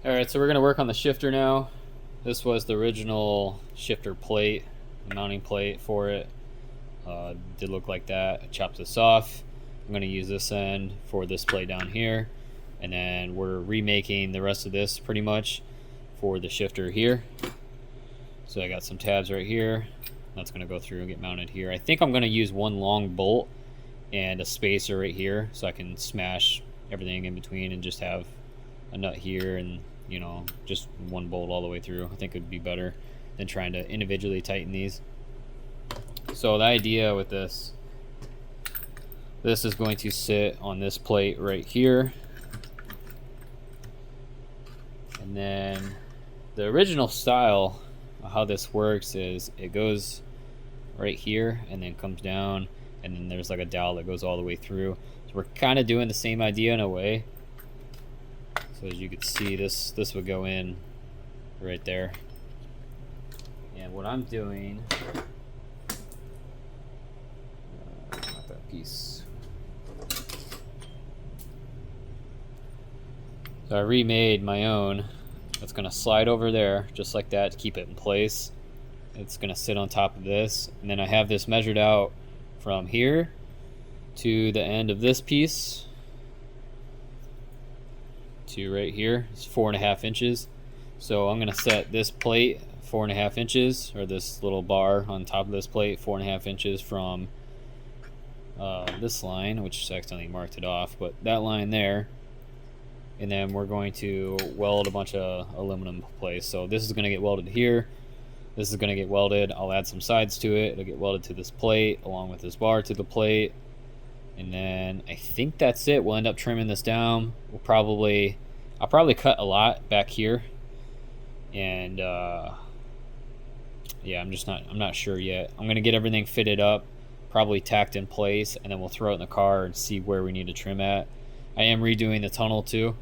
Alright, so we're going to work on the shifter now. This was the original shifter plate, the mounting plate for it. Did look like that. I chopped this off. I'm going to use this end for this plate down here. And then we're remaking the rest of this pretty much for the shifter here. So I got some tabs right here. That's going to go through and get mounted here. I think I'm going to use one long bolt and a spacer right here so I can smash everything in between and just have a nut here and, you know, just one bolt all the way through. I think it would be better than trying to individually tighten these. So the idea with this is going to sit on this plate right here. And then the original style of how this works is it goes right here and then comes down, and then there's like a dowel that goes all the way through. So we're kind of doing the same idea in a way. So as you can see, this would go in right there. And what I'm doing, not that piece. So I remade my own. It's gonna slide over there just like that to keep it in place. It's gonna sit on top of this, and then I have this measured out from here to the end of this piece to right here. It's 4.5 inches. So I'm gonna set this plate 4.5 inches, or this little bar on top of this plate 4.5 inches from this line, which accidentally marked it off, but that line there. And then we're going to weld a bunch of aluminum in place. So this is gonna get welded here. This is gonna get welded. I'll add some sides to it. It'll get welded to this plate along with this bar to the plate. And then I think that's it. We'll end up trimming this down. I'll probably cut a lot back here. And yeah, I'm not sure yet. I'm gonna get everything fitted up, probably tacked in place, and then we'll throw it in the car and see where we need to trim at. I am redoing the tunnel too.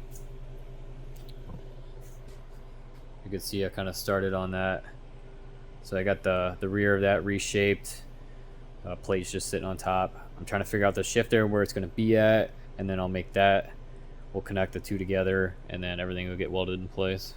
You can see I kind of started on that. So I got the rear of that reshaped. Plate's just sitting on top. I'm trying to figure out the shifter, where it's going to be at, and then I'll make that. We'll connect the two together, and then everything will get welded in place.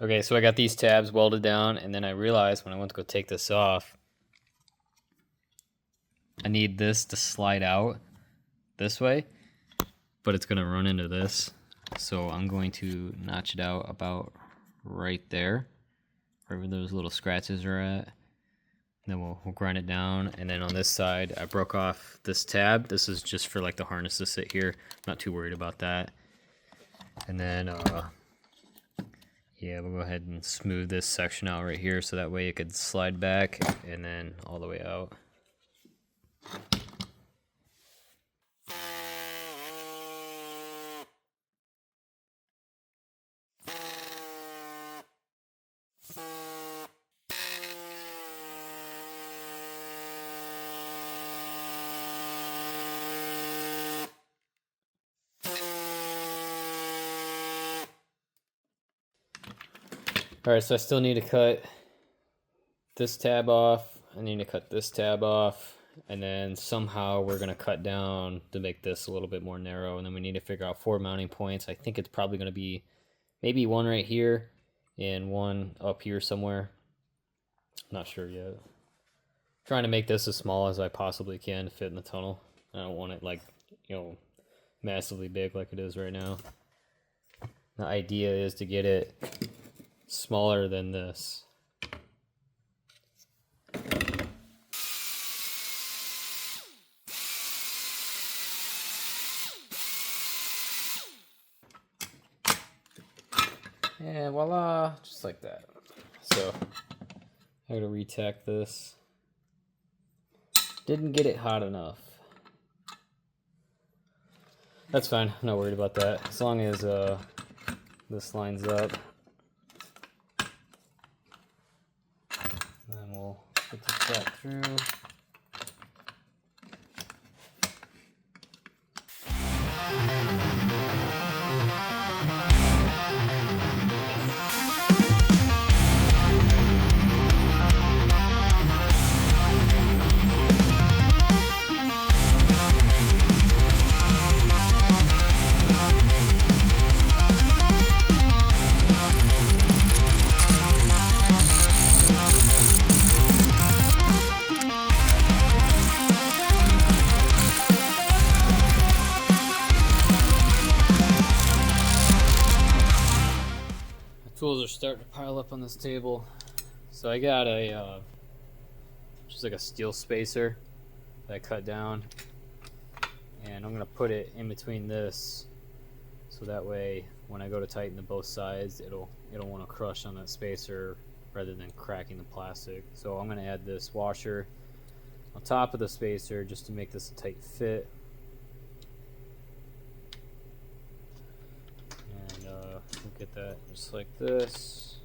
Okay, so I got these tabs welded down, and then I realized when I went to go take this off, I need this to slide out this way, but it's gonna run into this. So I'm going to notch it out about right there, wherever those little scratches are at. And then we'll grind it down. And then on this side, I broke off this tab. This is just for like the harness to sit here. Not too worried about that. And then yeah, we'll go ahead and smooth this section out right here so that way it could slide back and then all the way out. Alright, so I still need to cut this tab off. I need to cut this tab off. And then somehow we're going to cut down to make this a little bit more narrow. And then we need to figure out 4 mounting points. I think it's probably going to be maybe one right here and one up here somewhere. Not sure yet. Trying to make this as small as I possibly can to fit in the tunnel. I don't want it like, you know, massively big like it is right now. The idea is to get it smaller than this. And voila, just like that. So I gotta re-tack this. Didn't get it hot enough. That's fine, I'm not worried about that. As long as this lines up. Then we'll put this back through. Tools are starting to pile up on this table. So I got a just like a steel spacer that I cut down, and I'm gonna put it in between this, so that way when I go to tighten the both sides, it'll want to crush on that spacer rather than cracking the plastic. So I'm gonna add this washer on top of the spacer just to make this a tight fit. We'll get that just like this.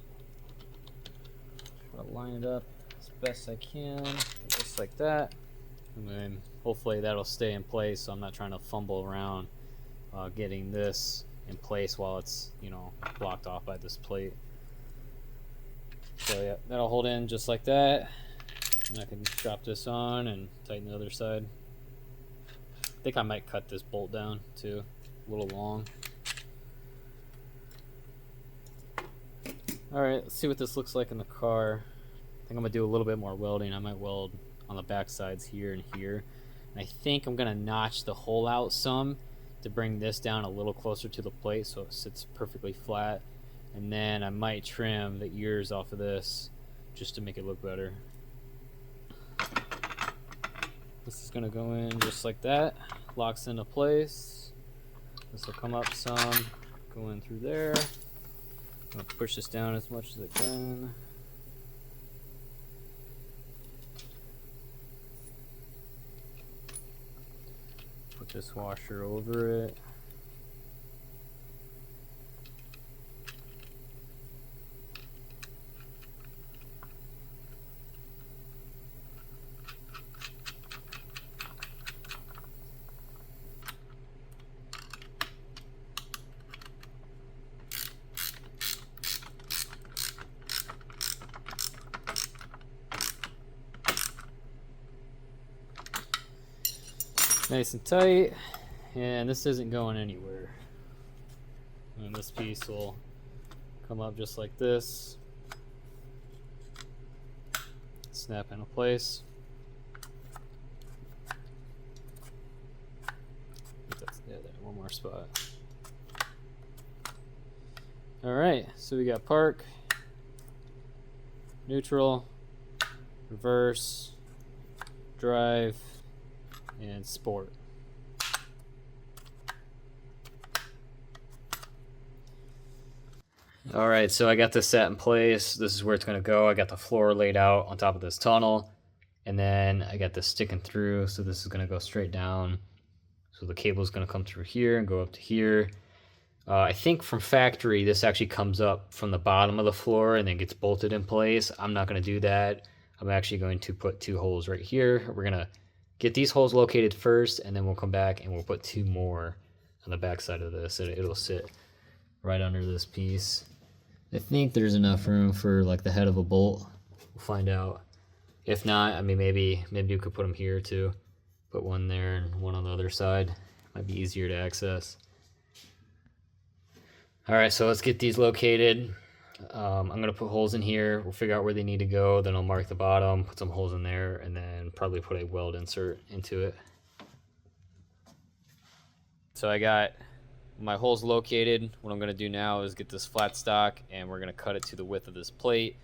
Try to line it up as best I can, just like that. And then hopefully that'll stay in place, so I'm not trying to fumble around getting this in place while it's, you know, blocked off by this plate. So yeah, that'll hold in just like that. And I can drop this on and tighten the other side. I think I might cut this bolt down too, a little long. Alright, let's see what this looks like in the car. I think I'm going to do a little bit more welding. I might weld on the back sides here and here. And I think I'm going to notch the hole out some to bring this down a little closer to the plate so it sits perfectly flat. And then I might trim the ears off of this just to make it look better. This is going to go in just like that. Locks into place. This will come up some, go in through there. I'm going to push this down as much as I can. Put this washer over it. Nice and tight, and this isn't going anywhere. And this piece will come up just like this, snap into place. Yeah, there, one more spot. Alright, so we got park, neutral, reverse, drive, and sport. Alright, so I got this set in place. This is where it's going to go. I got the floor laid out on top of this tunnel, and then I got this sticking through, so this is going to go straight down. So the cable is going to come through here and go up to here. I think from factory this actually comes up from the bottom of the floor and then gets bolted in place. I'm not going to do that. I'm actually going to put two holes right here. We're going to get these holes located first, and then we'll come back and we'll put two more on the back side of this, and it'll sit right under this piece. I think there's enough room for like the head of a bolt. We'll find out. If not, I mean, maybe you could put them here too. Put one there and one on the other side. Might be easier to access. All right, so let's get these located. I'm going to put holes in here. We'll figure out where they need to go. Then I'll mark the bottom, put some holes in there, and then probably put a weld insert into it. So I got my holes located. What I'm going to do now is get this flat stock, and we're going to cut it to the width of this plate.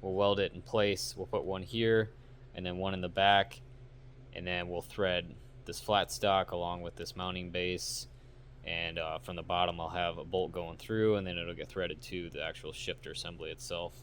We'll weld it in place. We'll put one here and then one in the back, and then we'll thread this flat stock along with this mounting base. And from the bottom I'll have a bolt going through, and then it'll get threaded to the actual shifter assembly itself.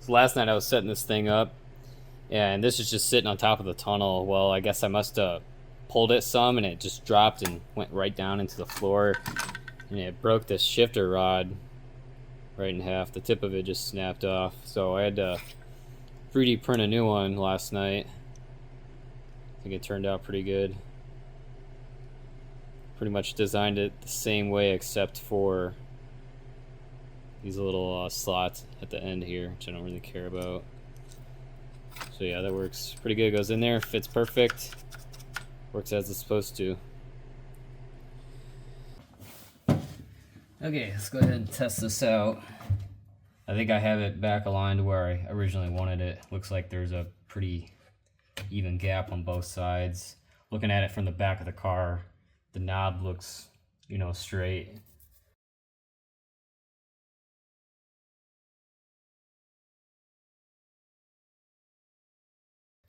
So last night I was setting this thing up, and this is just sitting on top of the tunnel. Well, I guess I must have pulled it some, and it just dropped and went right down into the floor, and it broke this shifter rod right in half. The tip of it just snapped off, so I had to 3D print a new one last night. I think it turned out pretty good. Pretty much designed it the same way except for these little slots at the end here, which I don't really care about. So yeah, that works pretty good. Goes in there, fits perfect, works as it's supposed to. Okay, let's go ahead and test this out. I think I have it back aligned where I originally wanted it. Looks like there's a pretty even gap on both sides. Looking at it from the back of the car, the knob looks, you know, straight.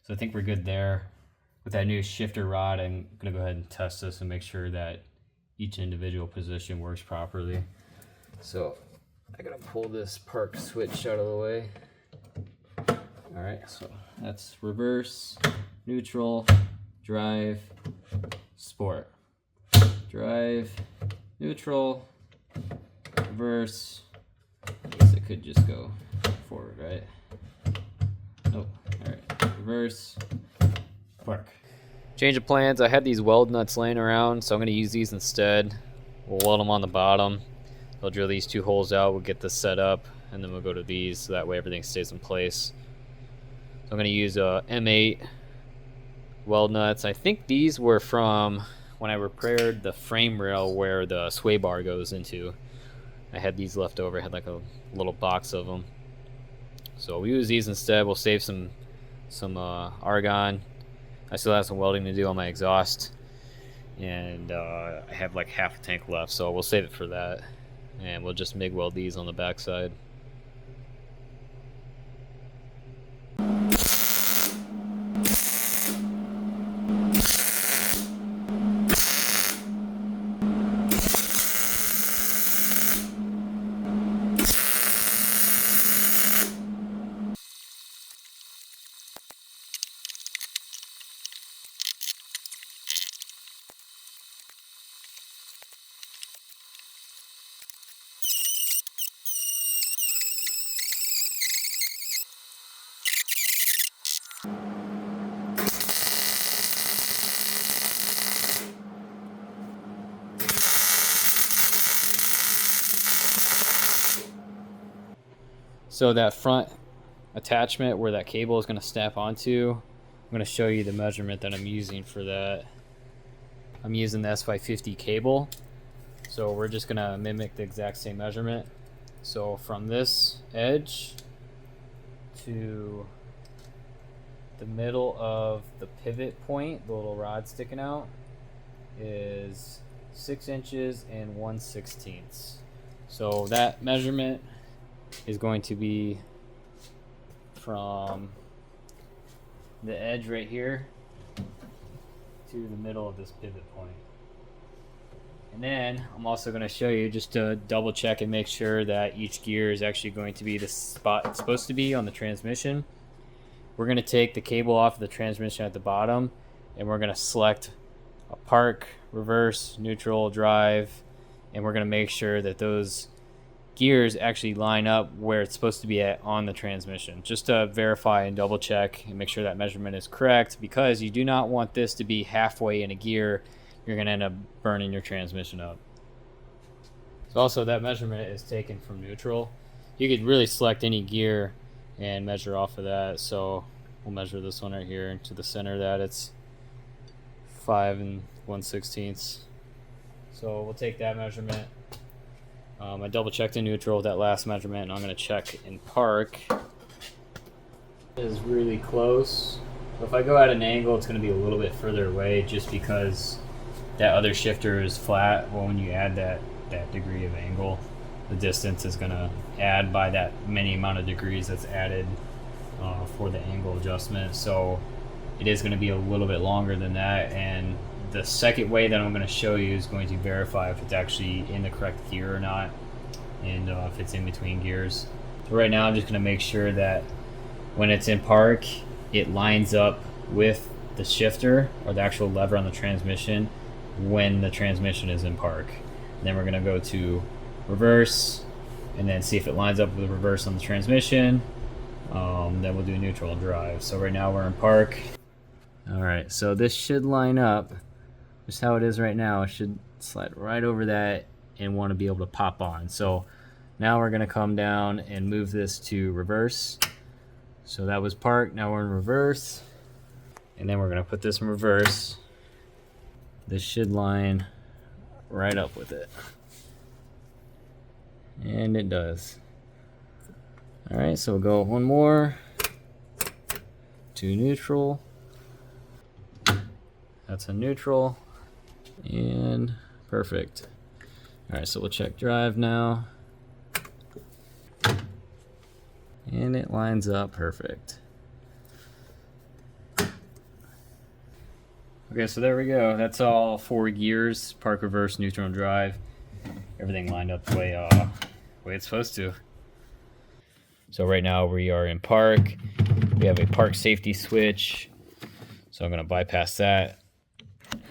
So I think we're good there. With that new shifter rod, I'm gonna go ahead and test this and make sure that each individual position works properly. So I gotta pull this park switch out of the way. All right, so that's reverse, neutral, drive, sport. Drive, neutral, reverse. I guess it could just go forward, right? Nope. All right, reverse, park. Change of plans. I had these weld nuts laying around, so I'm going to use these instead. We'll weld them on the bottom. I'll drill these two holes out. We'll get this set up, and then we'll go to these, so that way everything stays in place. So I'm going to use M8 weld nuts. I think these were from when I repaired the frame rail where the sway bar goes into. I had these left over. I had like a little box of them. So we'll use these instead. We'll save some argon. I still have some welding to do on my exhaust, and I have like half a tank left, so we'll save it for that, and we'll just MIG weld these on the back side. So that front attachment where that cable is going to snap onto, I'm going to show you the measurement that I'm using for that. I'm using the S550 cable, so we're just going to mimic the exact same measurement. So from this edge to the middle of the pivot point, the little rod sticking out, is 6 inches and 1/16. So that measurement is going to be from the edge right here to the middle of this pivot point. And then I'm also going to show you, just to double check and make sure that each gear is actually going to be the spot it's supposed to be on the transmission. We're going to take the cable off of the transmission at the bottom, and we're going to select a park, reverse, neutral, drive, and we're going to make sure that those gears actually line up where it's supposed to be at on the transmission, just to verify and double check and make sure that measurement is correct, because you do not want this to be halfway in a gear. You're going to end up burning your transmission up. So also, that measurement is taken from neutral. You could really select any gear and measure off of that. So we'll measure this one right here to the center of that. It's 5 1/16. So we'll take that measurement. I double checked in neutral with that last measurement, and I'm going to check in park. It is really close. So if I go at an angle, it's going to be a little bit further away, just because that other shifter is flat. Well, when you add that degree of angle, the distance is going to add by that many amount of degrees that's added for the angle adjustment. So it is going to be a little bit longer than that, and the second way that I'm going to show you is going to verify if it's actually in the correct gear or not, and if it's in between gears. So right now I'm just going to make sure that when it's in park, it lines up with the shifter or the actual lever on the transmission when the transmission is in park. And then we're going to go to reverse and then see if it lines up with the reverse on the transmission. Then we'll do neutral drive. So right now we're in park. Alright, so this should line up just how it is right now. It should slide right over that and want to be able to pop on. So now we're going to come down and move this to reverse. So that was park, now we're in reverse. And then we're going to put this in reverse. This should line right up with it. And it does. Alright, so we'll go one more to neutral. That's a neutral. And perfect. Alright, so we'll check drive now. And it lines up perfect. Okay, so there we go. That's all 4 gears: park, reverse, neutral, and drive. Everything lined up the way it's supposed to. So right now we are in park. We have a park safety switch. So I'm going to bypass that.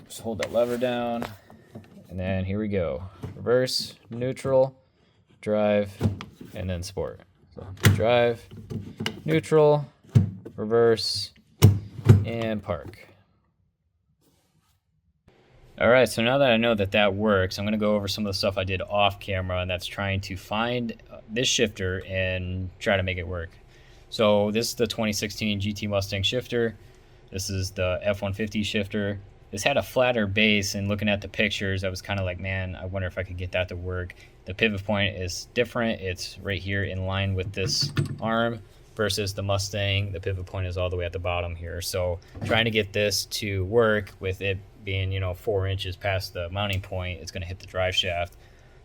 Just hold that lever down. And then here we go. Reverse, neutral, drive, and then sport. So drive, neutral, reverse, and park. Alright, so now that I know that that works, I'm going to go over some of the stuff I did off camera, and that's trying to find this shifter and try to make it work. So this is the 2016 GT Mustang shifter. This is the F-150 shifter. This had a flatter base, and looking at the pictures, I was kind of like, man, I wonder if I could get that to work. The pivot point is different. It's right here in line with this arm versus the Mustang. The pivot point is all the way at the bottom here. So trying to get this to work with it being, 4 inches past the mounting point, it's going to hit the drive shaft.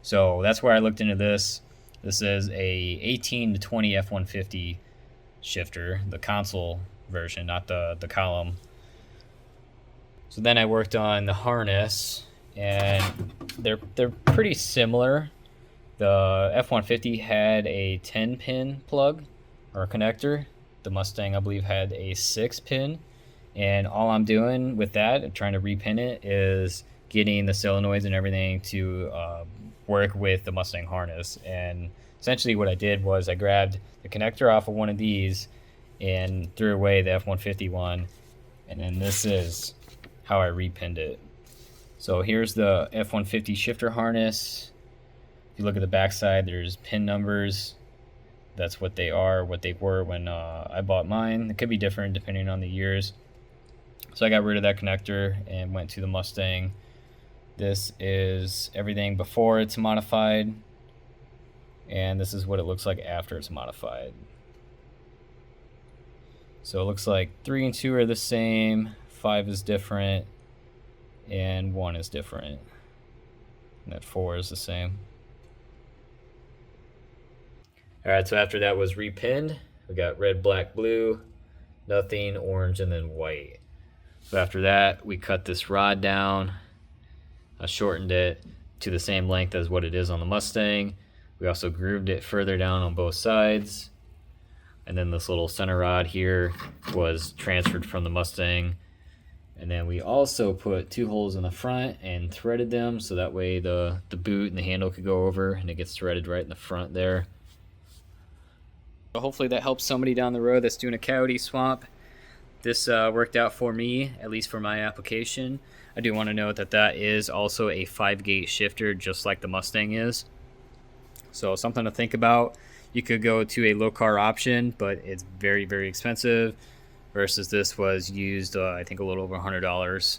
So that's where I looked into this. This is a 18 to 20 F-150 shifter, the console version, not the column. So then I worked on the harness, and they're pretty similar. The F-150 had a 10-pin plug or connector. The Mustang, I believe, had a 6-pin. And all I'm doing with that, trying to repin it, is getting the solenoids and everything to work with the Mustang harness. And essentially what I did was I grabbed the connector off of one of these and threw away the F-150 one. And then this is how I repinned it. So here's the F-150 shifter harness. If you look at the backside, there's pin numbers. That's what they are, what they were when I bought mine. It could be different depending on the years. So I got rid of that connector and went to the Mustang. This is everything before it's modified, and this is what it looks like after it's modified. So it looks like 3 and 2 are the same, 5 is different, and 1 is different. And that 4 is the same. Alright, so after that was repinned, we got red, black, blue, nothing, orange, and then white. So after that, we cut this rod down. I shortened it to the same length as what it is on the Mustang. We also grooved it further down on both sides. And then this little center rod here was transferred from the Mustang. And then we also put 2 holes in the front and threaded them so that way the boot and the handle could go over and it gets threaded right in the front there. So hopefully that helps somebody down the road that's doing a coyote swamp. This worked out for me, at least for my application. I do want to note that that is also a 5-gate shifter, just like the Mustang is. So something to think about. You could go to a low car option, but it's very, very expensive. Versus this was used, I think, a little over $100.